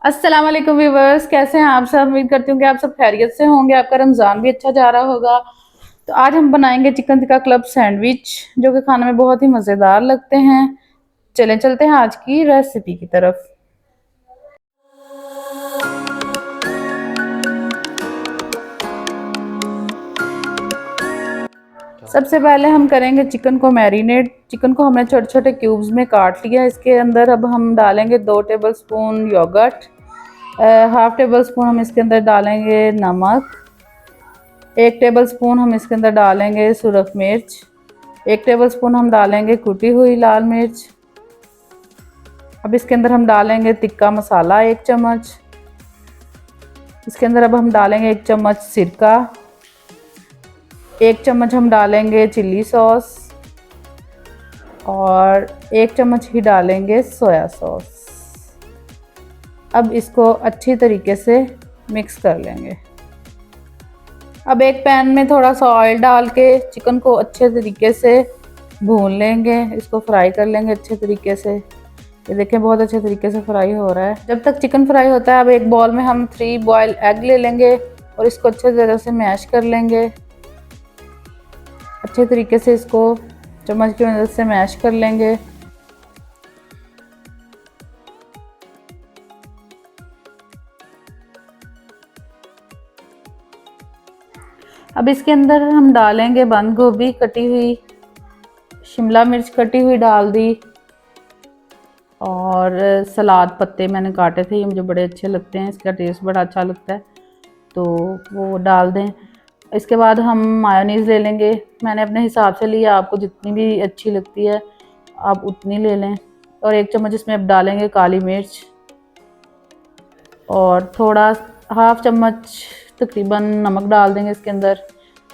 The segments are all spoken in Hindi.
अस्सलाम वालेकुम व्यूवर्स, कैसे हैं आप सब। उम्मीद करती हूँ कि आप सब खैरियत से होंगे, आपका रमज़ान भी अच्छा जा रहा होगा। तो आज हम बनाएंगे चिकन टिक्का क्लब सैंडविच, जो कि खाने में बहुत ही मज़ेदार लगते हैं। चलें चलते हैं आज की रेसिपी की तरफ। सबसे पहले हम करेंगे चिकन को मैरिनेट। चिकन को हमने छोटे छोटे क्यूब्स में काट लिया। इसके अंदर अब हम डालेंगे 2 tablespoon yogurt, half tablespoon हम इसके अंदर डालेंगे नमक, 1 टेबलस्पून हम इसके अंदर डालेंगे सुरख मिर्च, 1 टेबलस्पून हम डालेंगे कुटी हुई लाल मिर्च। अब इसके अंदर हम डालेंगे टिक्का मसाला 1 चम्मच। इसके अंदर अब हम डालेंगे 1 चम्मच सिरका, 1 चम्मच हम डालेंगे चिल्ली सॉस और 1 चम्मच ही डालेंगे सोया सॉस। अब इसको अच्छी तरीके से मिक्स कर लेंगे। अब एक पैन में थोड़ा सा ऑयल डाल के चिकन को अच्छे तरीके से भून लेंगे, इसको फ्राई कर लेंगे अच्छे तरीके से। ये देखें बहुत अच्छे तरीके से फ्राई हो रहा है। जब तक चिकन फ्राई होता है, अब एक बॉल में हम 3 बॉयल एग ले लेंगे और इसको अच्छे तरह से मैश कर लेंगे। अच्छे तरीके से इसको चम्मच की मदद से मैश कर लेंगे। अब इसके अंदर हम डालेंगे बंद गोभी कटी हुई, शिमला मिर्च कटी हुई डाल दी और सलाद पत्ते मैंने काटे थे, ये मुझे बड़े अच्छे लगते हैं, इसका टेस्ट बड़ा अच्छा लगता है तो वो डाल दें। इसके बाद हम मायोनीज़ ले लेंगे। मैंने अपने हिसाब से लिया, आपको जितनी भी अच्छी लगती है आप उतनी ले लें। और 1 चम्मच इसमें अब डालेंगे काली मिर्च और थोड़ा हाफ चम्मच तकरीबन नमक डाल देंगे इसके अंदर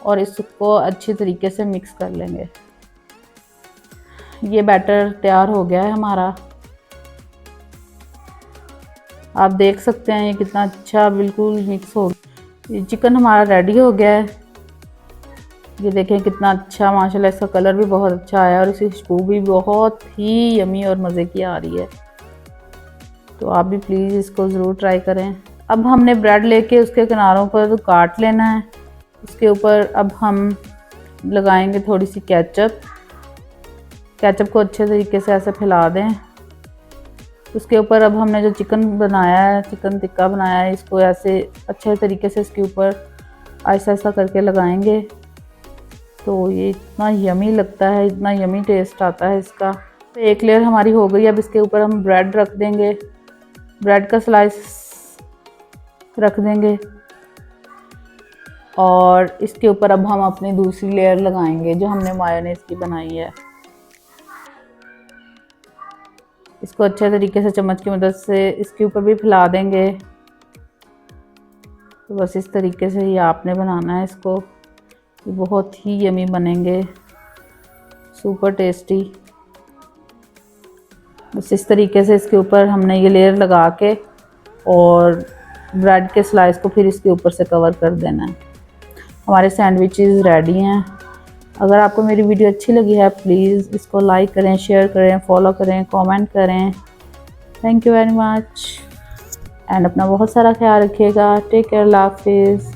और इसको अच्छी तरीके से मिक्स कर लेंगे। ये बैटर तैयार हो गया है हमारा। आप देख सकते हैं ये कितना अच्छा बिल्कुल मिक्स हो गया। चिकन हमारा रेडी हो गया है। ये देखें कितना अच्छा माशाल्लाह, इसका कलर भी बहुत अच्छा आया और इसकी खुशबू भी बहुत ही यमी और मज़े की आ रही है। तो आप भी प्लीज़ इसको ज़रूर ट्राई करें। अब हमने ब्रेड लेके उसके किनारों पर तो काट लेना है। उसके ऊपर अब हम लगाएंगे थोड़ी सी केचप। केचप को अच्छे तरीके से ऐसे फैला दें। उसके ऊपर अब हमने जो चिकन बनाया है, चिकन टिक्का बनाया है, इसको ऐसे अच्छे तरीके से इसके ऊपर ऐसा ऐसा करके लगाएंगे। तो ये इतना यमी लगता है, इतना यमी टेस्ट आता है इसका। तो एक लेयर हमारी हो गई। अब इसके ऊपर हम ब्रेड रख देंगे, ब्रेड का स्लाइस रख देंगे और इसके ऊपर अब हम अपनी दूसरी लेयर लगाएंगे जो हमने मायोनीज़ की बनाई है। इसको अच्छे तरीके से चम्मच की मदद से इसके ऊपर भी फैला देंगे। तो बस इस तरीके से ही आपने बनाना है इसको। ये बहुत ही यमी बनेंगे, सुपर टेस्टी। बस इस तरीके से इसके ऊपर हमने ये लेयर लगा के और ब्रेड के स्लाइस को फिर इसके ऊपर से कवर कर देना है। हमारे सैंडविचेस रेडी हैं। अगर आपको मेरी वीडियो अच्छी लगी है प्लीज़ इसको लाइक करें, शेयर करें, फॉलो करें, कमेंट करें। Thank you very much and अपना बहुत सारा ख्याल रखिएगा। टेक केयर, अल्लाह हाफिज़।